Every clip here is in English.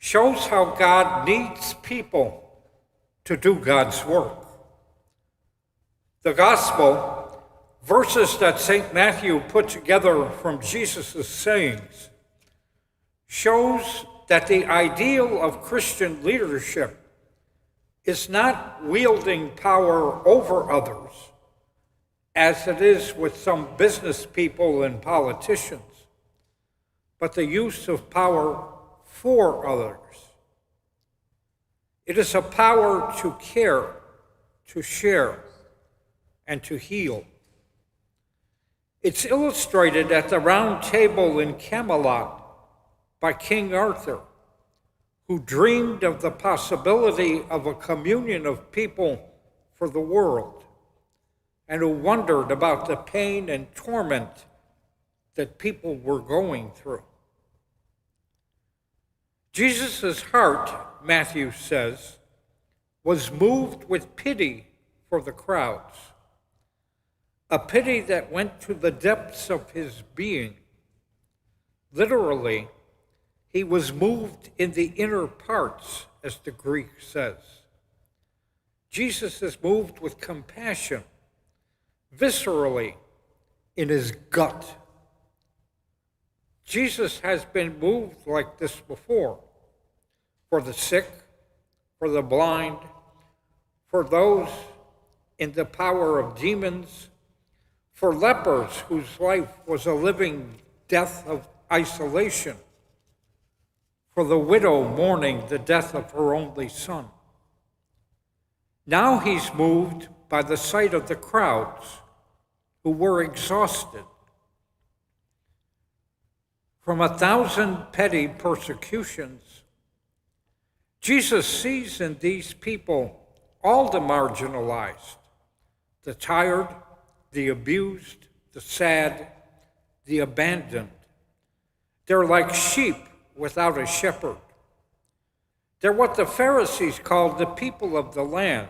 shows how God needs people to do God's work. The gospel, verses that St. Matthew put together from Jesus' sayings, shows that the ideal of Christian leadership is not wielding power over others, as it is with some business people and politicians, but the use of power for others. It is a power to care, to share, and to heal. It's illustrated at the Round Table in Camelot by King Arthur, who dreamed of the possibility of a communion of people for the world, and who wondered about the pain and torment that people were going through. Jesus' heart, Matthew says, was moved with pity for the crowds, a pity that went to the depths of his being. Literally, he was moved in the inner parts, as the Greek says. Jesus is moved with compassion, viscerally, in his gut. Jesus has been moved like this before, for the sick, for the blind, for those in the power of demons, for lepers whose life was a living death of isolation, for the widow mourning the death of her only son. Now he's moved by the sight of the crowds who were exhausted. From 1,000 petty persecutions, Jesus sees in these people all the marginalized, the tired, the abused, the sad, the abandoned. They're like sheep without a shepherd. They're what the Pharisees called the people of the land.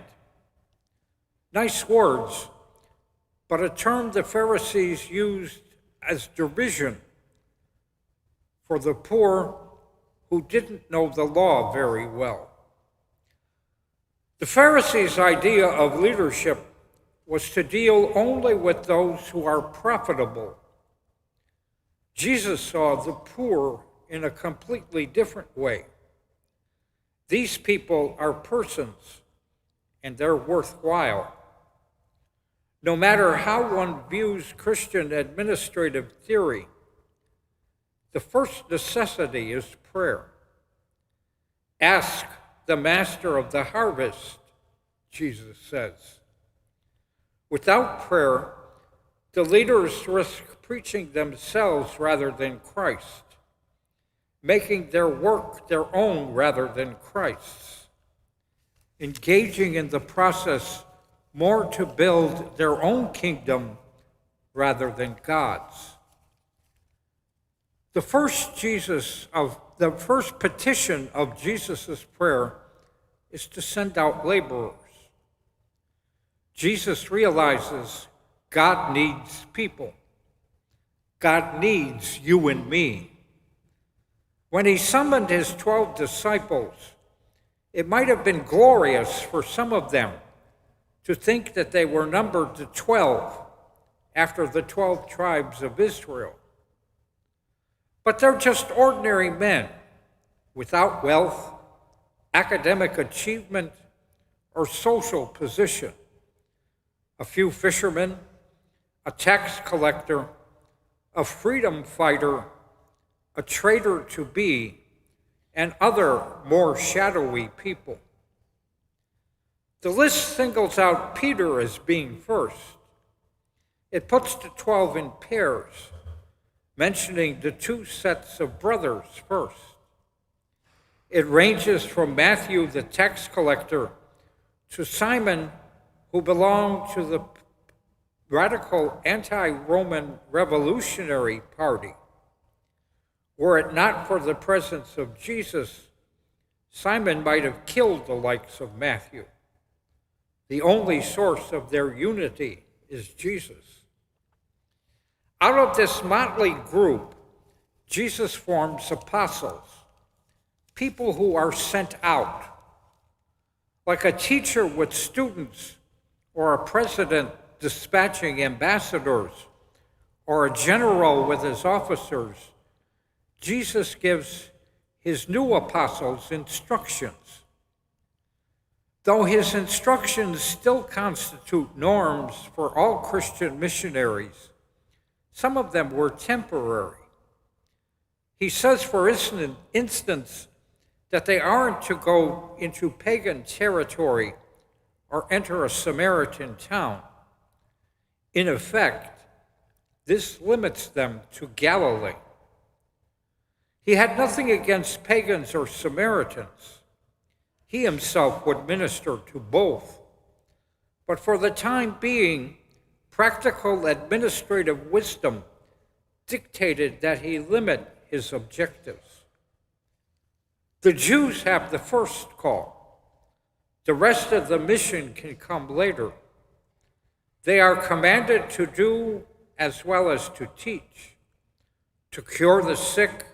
Nice words, but a term the Pharisees used as derision for the poor who didn't know the law very well. The Pharisees' idea of leadership was to deal only with those who are profitable. Jesus saw the poor in a completely different way. These people are persons, and they're worthwhile. No matter how one views Christian administrative theory, the first necessity is prayer. Ask the master of the harvest, Jesus says. Without prayer, the leaders risk preaching themselves rather than Christ, making their work their own rather than Christ's, engaging in the process more to build their own kingdom rather than God's. The first petition of Jesus' prayer is to send out laborers. Jesus realizes God needs people. God needs you and me. When he summoned his 12 disciples, it might have been glorious for some of them to think that they were numbered to 12 after the 12 tribes of Israel. But they're just ordinary men without wealth, academic achievement, or social position. A few fishermen, a tax collector, a freedom fighter, a traitor-to-be, and other more shadowy people. The list singles out Peter as being first. It puts the 12 in pairs, mentioning the two sets of brothers first. It ranges from Matthew, the tax collector, to Simon, who belonged to the radical anti-Roman revolutionary party. Were it not for the presence of Jesus, Simon might have killed the likes of Matthew. The only source of their unity is Jesus. Out of this motley group, Jesus forms apostles. people who are sent out, like a teacher with students or a president dispatching ambassadors or a general with his officers. Jesus gives his new apostles instructions. Though his instructions still constitute norms for all Christian missionaries, some of them were temporary. He says, for instance, that they aren't to go into pagan territory or enter a Samaritan town. In effect, this limits them to Galilee. He had nothing against pagans or Samaritans. He himself would minister to both. But for the time being, practical administrative wisdom dictated that he limit his objectives. The Jews have the first call. The rest of the mission can come later. They are commanded to do as well as to teach, to cure the sick,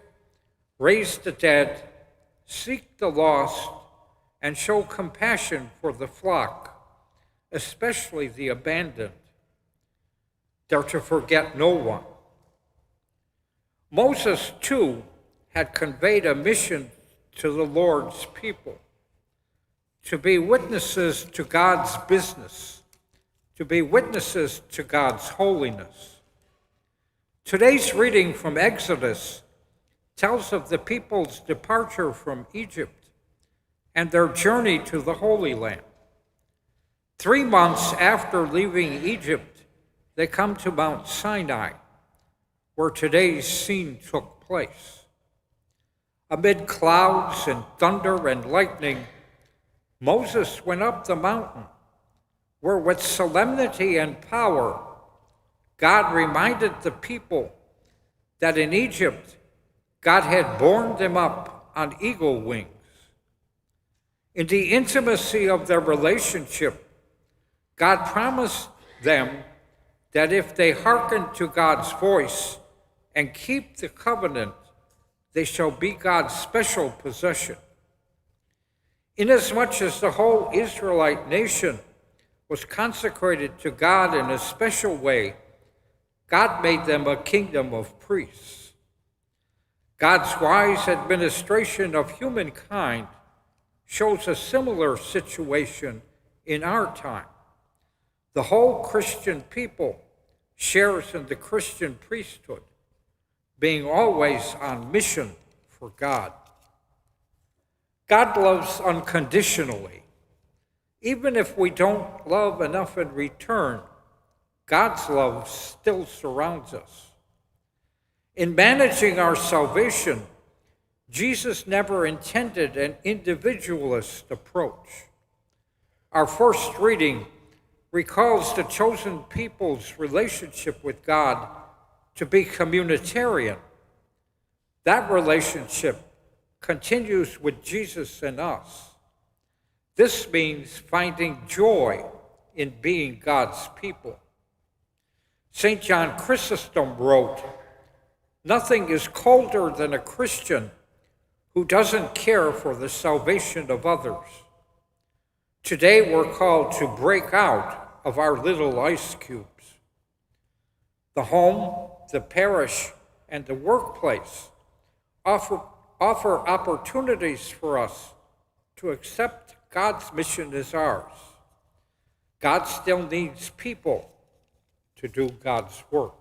raise the dead, seek the lost, and show compassion for the flock, especially the abandoned. They're to forget no one. Moses, too, had conveyed a mission to the Lord's people, to be witnesses to God's business, to be witnesses to God's holiness. Today's reading from Exodus tells of the people's departure from Egypt and their journey to the Holy Land. 3 months after leaving Egypt, they come to Mount Sinai, where today's scene took place. Amid clouds and thunder and lightning, Moses went up the mountain, where with solemnity and power, God reminded the people that in Egypt, God had borne them up on eagle wings. In the intimacy of their relationship, God promised them that if they hearken to God's voice and keep the covenant, they shall be God's special possession. Inasmuch as the whole Israelite nation was consecrated to God in a special way, God made them a kingdom of priests. God's wise administration of humankind shows a similar situation in our time. The whole Christian people shares in the Christian priesthood, being always on mission for God. God loves unconditionally. Even if we don't love enough in return, God's love still surrounds us. In managing our salvation, Jesus never intended an individualist approach. Our first reading recalls the chosen people's relationship with God to be communitarian. That relationship continues with Jesus and us. This means finding joy in being God's people. St. John Chrysostom wrote, "Nothing is colder than a Christian who doesn't care for the salvation of others." Today we're called to break out of our little ice cubes. The home, the parish, and the workplace offer opportunities for us to accept God's mission as ours. God still needs people to do God's work.